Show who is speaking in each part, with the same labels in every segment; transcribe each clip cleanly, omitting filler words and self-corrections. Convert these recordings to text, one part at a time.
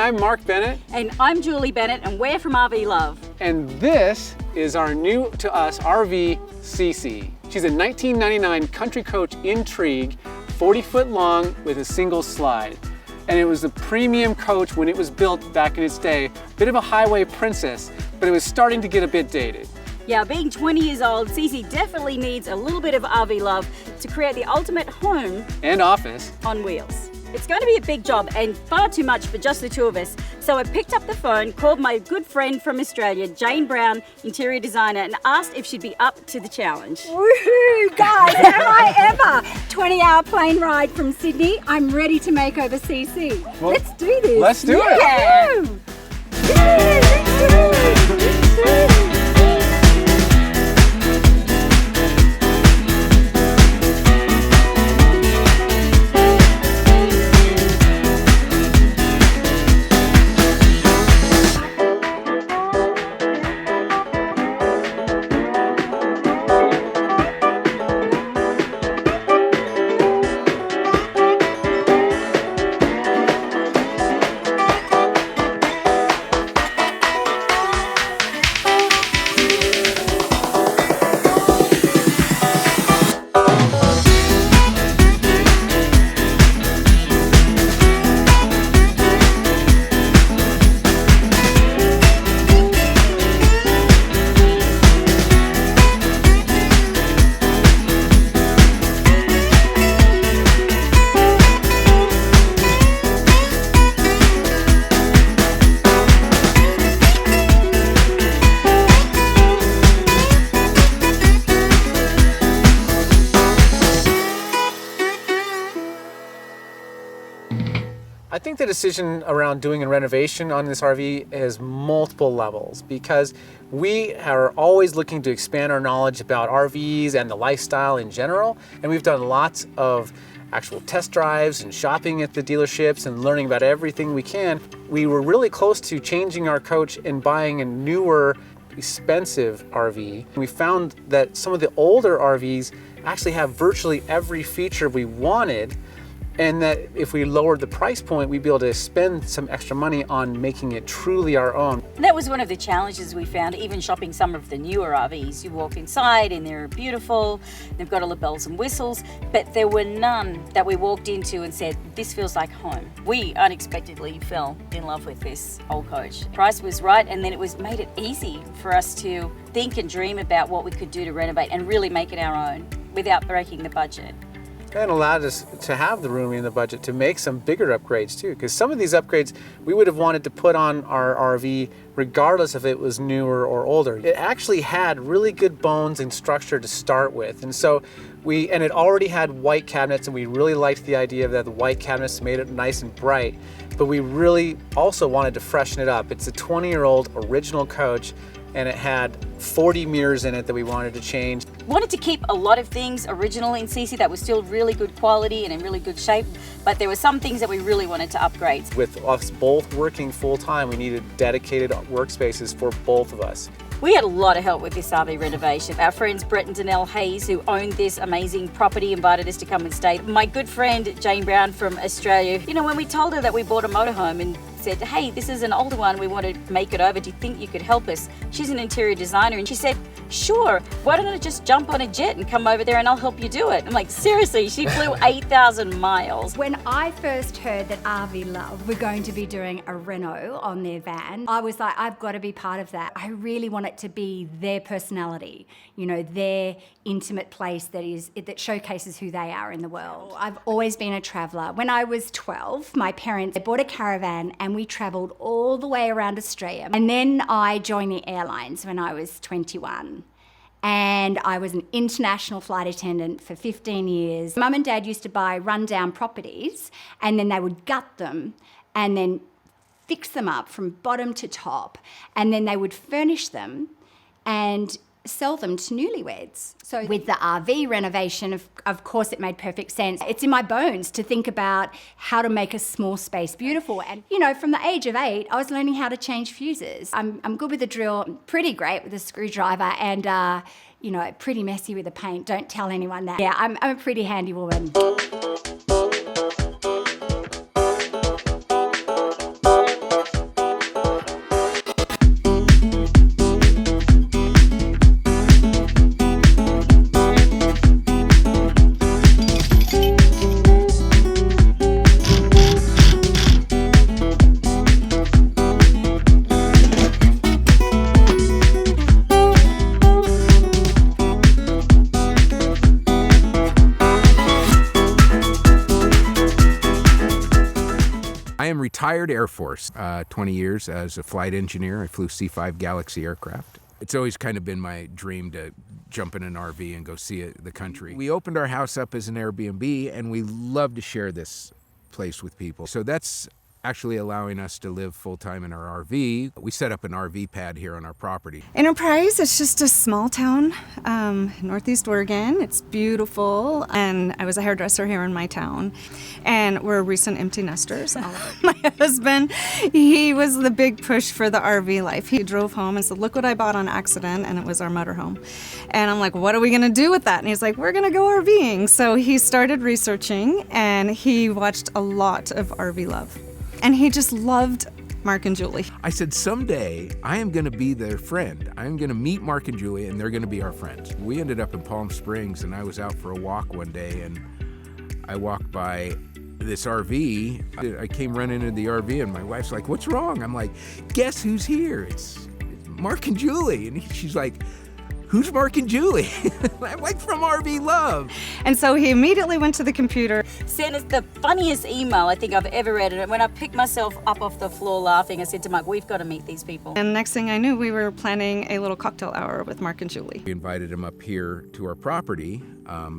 Speaker 1: I'm Marc Bennett.
Speaker 2: And I'm Julie Bennett, and we're from RVLove.
Speaker 1: And this is our new to us RV CC. She's a 1999 Country Coach Intrigue, 40 foot long with a single slide. And it was a premium coach when it was built back in its day. Bit of a highway princess, but it was starting to get a bit dated.
Speaker 2: Yeah, being 20 years old, CC definitely needs a little bit of RV love to create the ultimate home
Speaker 1: and office
Speaker 2: on wheels. It's going to be a big job and far too much for just the two of us. So I picked up the phone, called my good friend from Australia, Jane Brown, interior designer, and asked if she'd be up to the challenge.
Speaker 3: Woohoo, guys, am I ever? 20-hour plane ride from Sydney. I'm ready to make over CC.
Speaker 1: Well,
Speaker 3: let's do this.
Speaker 1: Let's do it.
Speaker 3: Yeah.
Speaker 1: I think the decision around doing a renovation on this RV has multiple levels because we are always looking to expand our knowledge about RVs and the lifestyle in general. And we've done lots of actual test drives and shopping at the dealerships and learning about everything we can. We were really close to changing our coach and buying a newer, expensive RV. We found that some of the older RVs actually have virtually every feature we wanted, and that if we lowered the price point, we'd be able to spend some extra money on making it truly our own.
Speaker 2: That was one of the challenges we found, even shopping some of the newer RVs. You walk inside and they're beautiful, they've got all the bells and whistles, but there were none that we walked into and said, this feels like home. We unexpectedly fell in love with this old coach. Price was right, and then it made it easy for us to think and dream about what we could do to renovate and really make it our own without breaking the budget.
Speaker 1: And allowed us to have the room in the budget to make some bigger upgrades too, because some of these upgrades we would have wanted to put on our RV regardless if it was newer or older. It actually had really good bones and structure to start with, and so it already had white cabinets, and we really liked the idea that the white cabinets made it nice and bright, but we really also wanted to freshen it up. It's a 20-year-old original coach, and it had 40 mirrors in it that we wanted to change.
Speaker 2: Wanted to keep a lot of things original in CC that was still really good quality and in really good shape, but there were some things that we really wanted to upgrade.
Speaker 1: With us both working full-time, we needed dedicated workspaces for both of us.
Speaker 2: We had a lot of help with this RV renovation. Our friends Brett and DANELLE Hayes, who owned this amazing property, invited us to come and stay. My good friend Jane Brown from Australia, you know, when we told her that we bought a motorhome and said, hey, this is an older one, we want to make it over, do you think you could help us? She's an interior designer, and she said, sure, why don't I just jump on a jet and come over there and I'll help you do it? I'm like, seriously, she flew 8,000 miles.
Speaker 3: When I first heard that RVLove were going to be doing a reno on their van, I was like, I've got to be part of that. I really want it to be their personality, you know, their intimate place that showcases who they are in the world. I've always been a traveller. When I was 12, my parents bought a caravan and we travelled all the way around Australia. And then I joined the airlines when I was 21. And I was an international flight attendant for 15 years. Mum and Dad used to buy rundown properties, and then they would gut them and then fix them up from bottom to top, and then they would furnish them and sell them to newlyweds. So with the RV renovation, of course, it made perfect sense. It's in my bones to think about how to make a small space beautiful. And, you know, from the age of 8, I was learning how to change fuses. I'm good with the drill, pretty great with a screwdriver, and, you know, pretty messy with the paint. Don't tell anyone that. Yeah, I'm a pretty handy woman.
Speaker 4: I am retired Air Force, 20 years as a flight engineer. I flew C-5 Galaxy aircraft. It's always kind of been my dream to jump in an RV and go see the country. We opened our house up as an Airbnb, and we love to share this place with people. So that's actually allowing us to live full-time in our RV. We set up an RV pad here on our property.
Speaker 5: Enterprise, it's just a small town, Northeast Oregon. It's beautiful, and I was a hairdresser here in my town, and we're recent empty nesters. My husband, he was the big push for the RV life. He drove home and said, look what I bought on accident, and it was our motorhome. And I'm like, what are we gonna do with that? And he's like, we're gonna go RVing. So he started researching, and he watched a lot of RVLove. And he just loved Marc and Julie.
Speaker 4: I said, someday I am going to be their friend. I'm going to meet Marc and Julie, and they're going to be our friends. We ended up in Palm Springs, and I was out for a walk one day, and I walked by this RV. I came running into the RV, and my wife's like, what's wrong? I'm like, guess who's here? It's Marc and Julie. And she's like, who's Marc and Julie? I'm like, from RVLove.
Speaker 5: And so he immediately went to the computer.
Speaker 2: Sent us the funniest email I think I've ever read. And when I picked myself up off the floor laughing, I said to Marc, we've got to meet these people.
Speaker 5: And next thing I knew, we were planning a little cocktail hour with Marc and Julie.
Speaker 4: We invited them up here to our property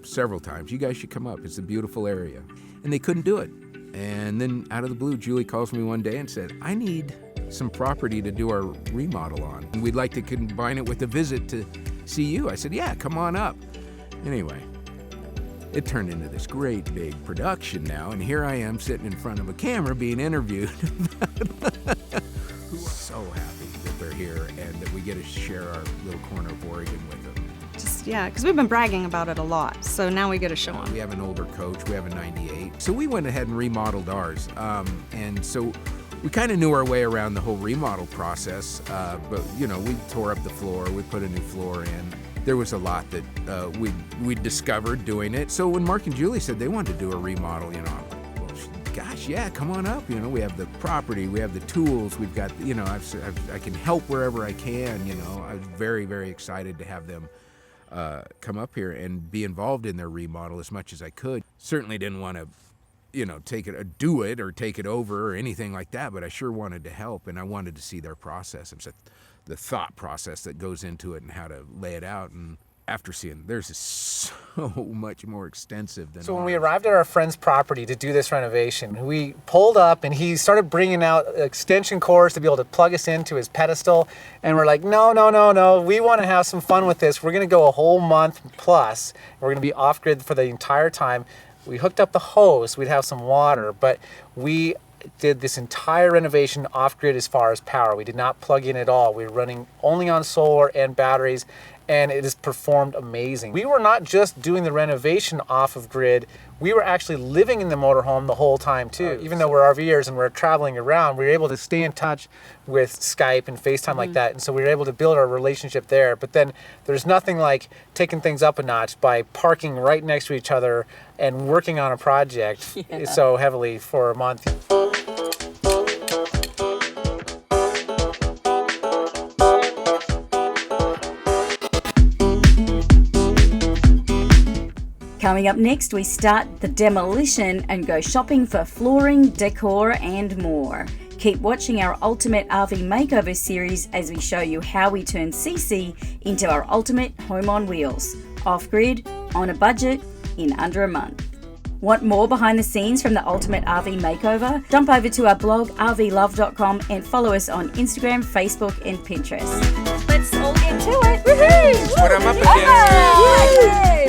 Speaker 4: several times. You guys should come up. It's a beautiful area. And they couldn't do it. And then out of the blue, Julie calls me one day and said, I need some property to do our remodel on. And we'd like to combine it with a visit to see you. I said, yeah, come on up. Anyway, it turned into this great big production now, and here I am sitting in front of a camera being interviewed. So happy that they're here and that we get to share our little corner of Oregon with them.
Speaker 5: Just, yeah, because we've been bragging about it a lot, so now we get to show them.
Speaker 4: We have an older coach, we have a 98. So we went ahead and remodeled ours. And so we kind of knew our way around the whole remodel process, but you know, we tore up the floor, we put a new floor in. There was a lot that we discovered doing it. So when Marc and Julie said they wanted to do a remodel, you know, I'm like, well, gosh, yeah, come on up. You know, we have the property, we have the tools, we've got, you know, I can help wherever I can. You know, I was very, very excited to have them come up here and be involved in their remodel as much as I could. Certainly didn't want to, you know, do it or take it over or anything like that, but I sure wanted to help, and I wanted to see their process. It's the thought process that goes into it and how to lay it out. And after seeing theirs is so much more extensive than
Speaker 1: So when
Speaker 4: ours.
Speaker 1: we arrived at our friend's property to do this renovation, we pulled up and he started bringing out extension cords to be able to plug us into his pedestal. And we're like, no, we want to have some fun with this. We're going to go a whole month plus. We're going to be off grid for the entire time. We hooked up the hose, we'd have some water, but we did this entire renovation off-grid as far as power. We did not plug in at all. We were running only on solar and batteries, and it has performed amazing. We were not just doing the renovation off of grid, we were actually living in the motorhome the whole time too. Even though we're RVers and we're traveling around, we were able to stay in touch with Skype and FaceTime like that, and so we were able to build our relationship there. But then there's nothing like taking things up a notch by parking right next to each other and working on a project so heavily for a month.
Speaker 2: Coming up next, we start the demolition and go shopping for flooring, decor, and more. Keep watching our Ultimate RV Makeover Series as we show you how we turn CC into our ultimate home on wheels. Off-grid, on a budget, in under a month. Want more behind the scenes from the Ultimate RV Makeover? Jump over to our blog, rvlove.com, and follow us on Instagram, Facebook, and Pinterest. Let's all get to it. Woohoo!
Speaker 4: That's what I'm up against.
Speaker 2: Yay!